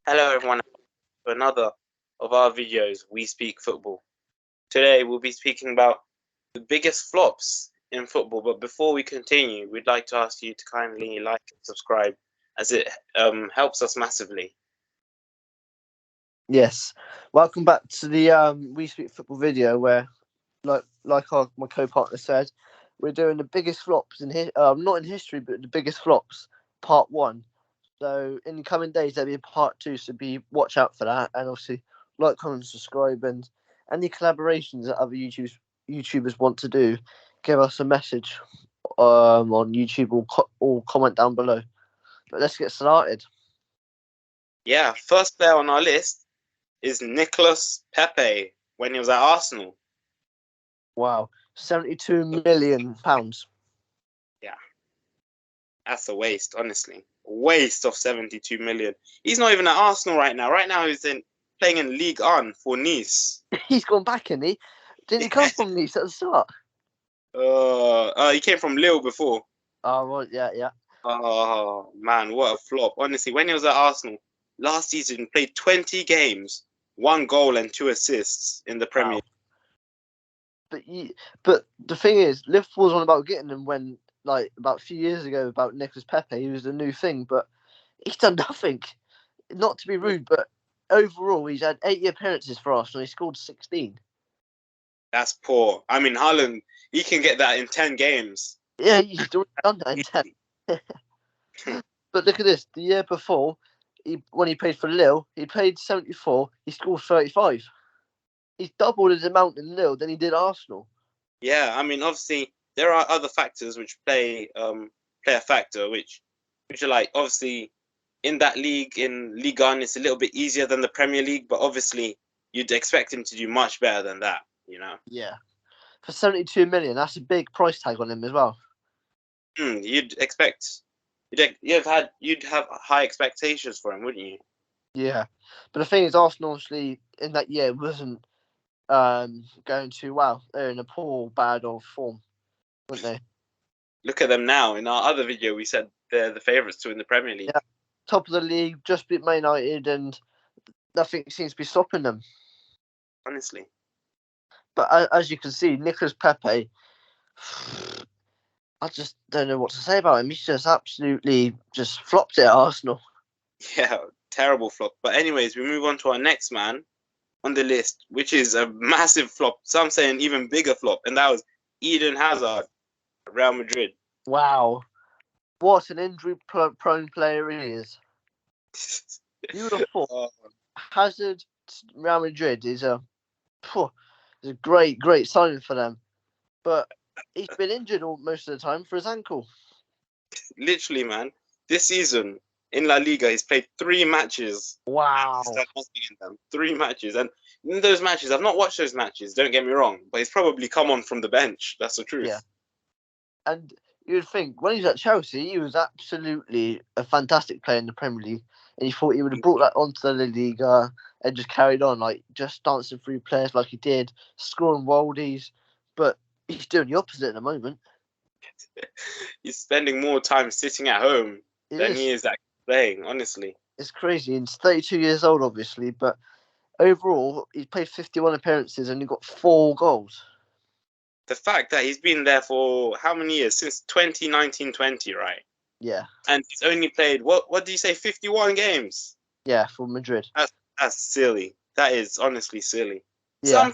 Hello everyone, to another of our videos, We Speak Football. Today we'll be speaking about the biggest flops in football, but before we continue, we'd like to ask you to kindly like and subscribe as it helps us massively. Yes, welcome back to the We Speak Football video where, my co-partner said, we're doing the biggest flops not in history, but the biggest flops, part 1. So in the coming days there'll be a part 2, so watch out for that, and obviously like, comment, subscribe, and any collaborations that other YouTubers want to do, give us a message on YouTube or comment down below. But let's get started. Yeah, first player on our list is Nicolas Pepe when he was at Arsenal. Wow, £72 million. Yeah, that's a waste, honestly. Waste of 72 million. He's not even at Arsenal right now. Right now he's playing in Ligue 1 for Nice. He's gone back, isn't he? Didn't he come from Nice at the start? He came from Lille before. Oh, right, yeah. Oh man, what a flop! Honestly, when he was at Arsenal last season, he played 20 games, 1 goal and 2 assists in the Premier. But the thing is, Liverpool was on about getting him when, like, about a few years ago, about Nicolas Pepe. He was the new thing, but he's done nothing. Not to be rude, but overall, he's had 80 appearances for Arsenal. He scored 16. That's poor. I mean, Haaland, he can get that in 10 games. Yeah, he's already done that in 10. But look at this. The year before, when he played for Lille, he played 74. He scored 35. He's doubled his amount in Lille than he did Arsenal. Yeah, I mean, obviously there are other factors which play a factor, which are like, obviously in that league, in Ligue 1, it's a little bit easier than the Premier League, but obviously you'd expect him to do much better than that, you know. Yeah, for 72 million, that's a big price tag on him as well. You'd have high expectations for him, wouldn't you? Yeah, but the thing is, Arsenal obviously in that year wasn't going too well. They're in a poor, bad old form, weren't they? Look at them now. In our other video, we said they're the favourites to win the Premier League. Yeah, top of the league, just beat Man United, and nothing seems to be stopping them. Honestly. But as you can see, Nicolas Pepe, I just don't know what to say about him. He's just absolutely just flopped it at Arsenal. Yeah, terrible flop. But anyways, we move on to our next man on the list, which is a massive flop. Some say an even bigger flop, and that was Eden Hazard, Real Madrid. Wow, what an injury-prone player he is. You would have thought Hazard, Real Madrid is a great signing for them, but he's been injured most of the time for his ankle. Literally, man, this season in La Liga, he's played 3 matches. Wow. He's done nothing in them. 3 matches. And in those matches, I've not watched those matches, don't get me wrong, but he's probably come on from the bench. That's the truth. Yeah. And you'd think, when he was at Chelsea, he was absolutely a fantastic player in the Premier League. And you thought he would have brought that onto the La Liga and just carried on, like, just dancing through players like he did, scoring worldies. But he's doing the opposite at the moment. He's spending more time sitting at home than he is actually playing, honestly. It's crazy. He's 32 years old, obviously, but overall, he's played 51 appearances and he got 4 goals. The fact that he's been there for how many years? Since 2019-20, right? Yeah. And he's only played, what do you say, 51 games? Yeah, for Madrid. That's silly. That is honestly silly. Yeah.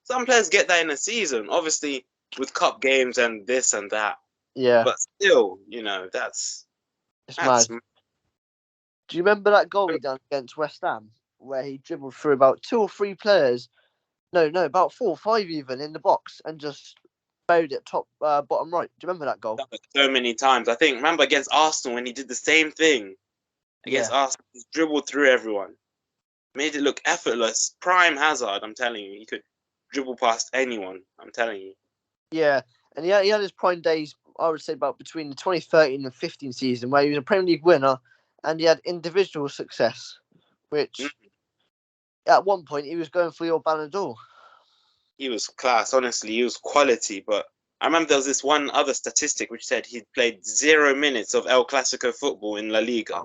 Some players get that in a season, obviously with cup games and this and that. Yeah. But still, you know, that's mad. Do you remember that goal he done against West Ham, where he dribbled through about 2 or 3 players? No, about 4 or 5 even in the box and just buried it bottom right. Do you remember that goal? So many times. Remember against Arsenal when he did the same thing against Arsenal, he dribbled through everyone, made it look effortless. Prime Hazard, I'm telling you, he could dribble past anyone. I'm telling you. Yeah, and he had his prime days, I would say, about between the 2013 and 15 season, where he was a Premier League winner and he had individual success, which at one point he was going for your Ballon d'Or. He was class, honestly. He was quality, but I remember there was this one other statistic which said he'd played 0 minutes of El Clasico football in La Liga.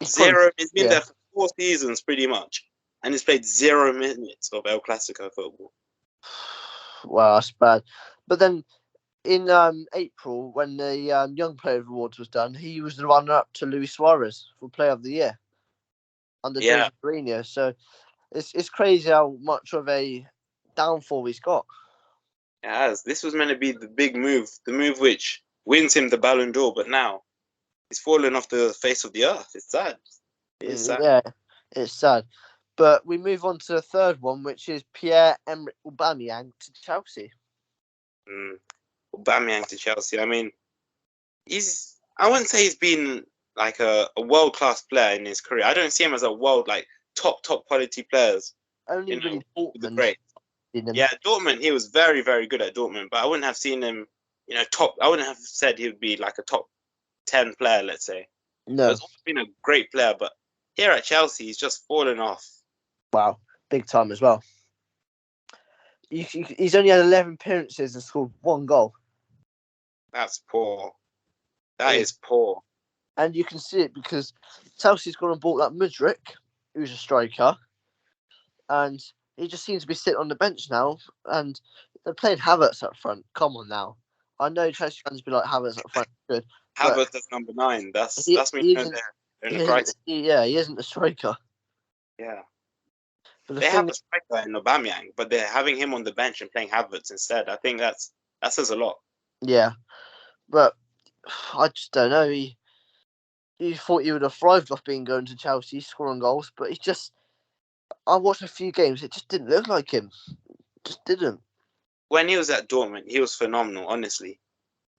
He's been there for 4 seasons pretty much, and he's played 0 minutes of El Clasico football. Wow, that's bad. But then in April, when the Young Player Awards was done, he was the runner-up to Luis Suarez for Player of the Year under Jose Mourinho. So it's crazy how much of a downfall he's got. It has. This was meant to be the big move, the move which wins him the Ballon d'Or, but now he's fallen off the face of the earth. It's sad. It is sad. Yeah, it's sad. But we move on to the third one, which is Pierre-Emerick Aubameyang to Chelsea. Aubameyang to Chelsea. I mean, I wouldn't say he's been like a world-class player in his career. I don't see him as a top quality players. Only really Dortmund. Great. Yeah, Dortmund, he was very, very good at Dortmund, but I wouldn't have seen him, top. I wouldn't have said he would be like a top 10 player, let's say. No. He's always been a great player, but here at Chelsea, he's just fallen off. Wow, big time as well. He's only had 11 appearances and scored 1 goal. That's poor. That is poor. And you can see it because Chelsea's gone and bought that Mudryk, who's a striker, and he just seems to be sitting on the bench now, and they're playing Havertz up front. Come on now. I know Chelsea fans be like, Havertz up front, good. Havertz is number 9. That's me. They're in a crisis. He isn't a striker. Yeah. They have a striker in Aubameyang, but they're having him on the bench and playing Havertz instead. I think that says a lot. Yeah. But I just don't know. He thought he would have thrived off going to Chelsea, scoring goals, but I watched a few games, it just didn't look like him. Just didn't. When he was at Dortmund, he was phenomenal, honestly.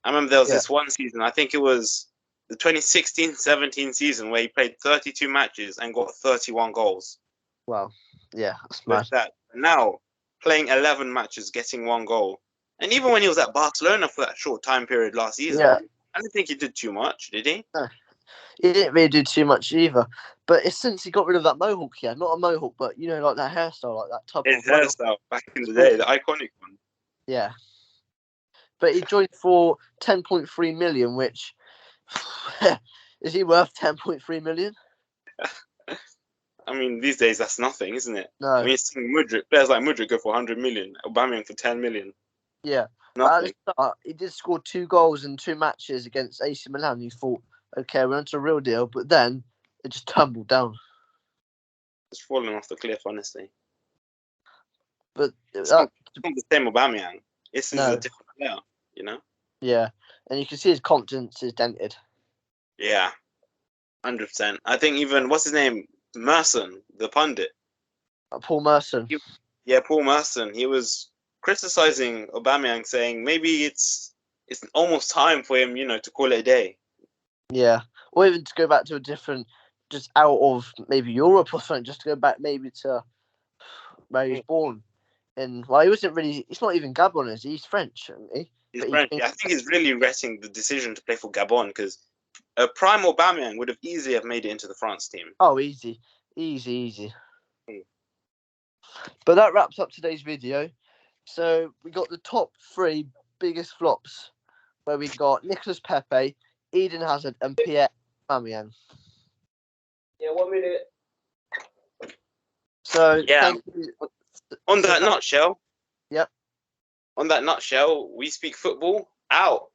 I remember there was this one season, I think it was the 2016-17 season, where he played 32 matches and got 31 goals. Wow. Yeah, that's mad. That. Now, playing 11 matches, getting 1 goal. And even when he was at Barcelona for that short time period last season, I don't think he did too much, did he? No. He didn't really do too much either. But it's since he got rid of that mohawk here. Not a mohawk, but, like that hairstyle, like that type of hairstyle back in the day, the iconic one. Yeah. But he joined for 10.3 million, which... is he worth 10.3 million? I mean, these days, that's nothing, isn't it? No. I mean, players like Mudryk go for 100 million, Aubameyang for 10 million. Yeah. Nothing. At the start, he did score 2 goals in 2 matches against AC Milan. You thought, okay, we're onto a real deal. But then, it just tumbled down. It's falling off the cliff, honestly. But it's not the same Aubameyang. This is a different player, Yeah. And you can see his confidence is dented. Yeah. 100%. I think even, what's his name? Merson, the pundit. Paul Merson. Paul Merson. He was criticizing Aubameyang, saying maybe it's almost time for him, to call it a day. Yeah, or even to go back to a different, just out of maybe Europe or something, just to go back maybe to where he was born. And he wasn't really. He's not even Gabon, is he? He's French, isn't he? He's French. I think he's really regretting the decision to play for Gabon because prime Aubameyang would have easily have made it into the France team. Oh, easy. But that wraps up today's video. So we got the top 3 biggest flops, where we got Nicolas Pepe, Eden Hazard, and Pierre Aubameyang. Yeah, 1 minute. So on that nutshell. Yep. On that nutshell, we speak football. Out.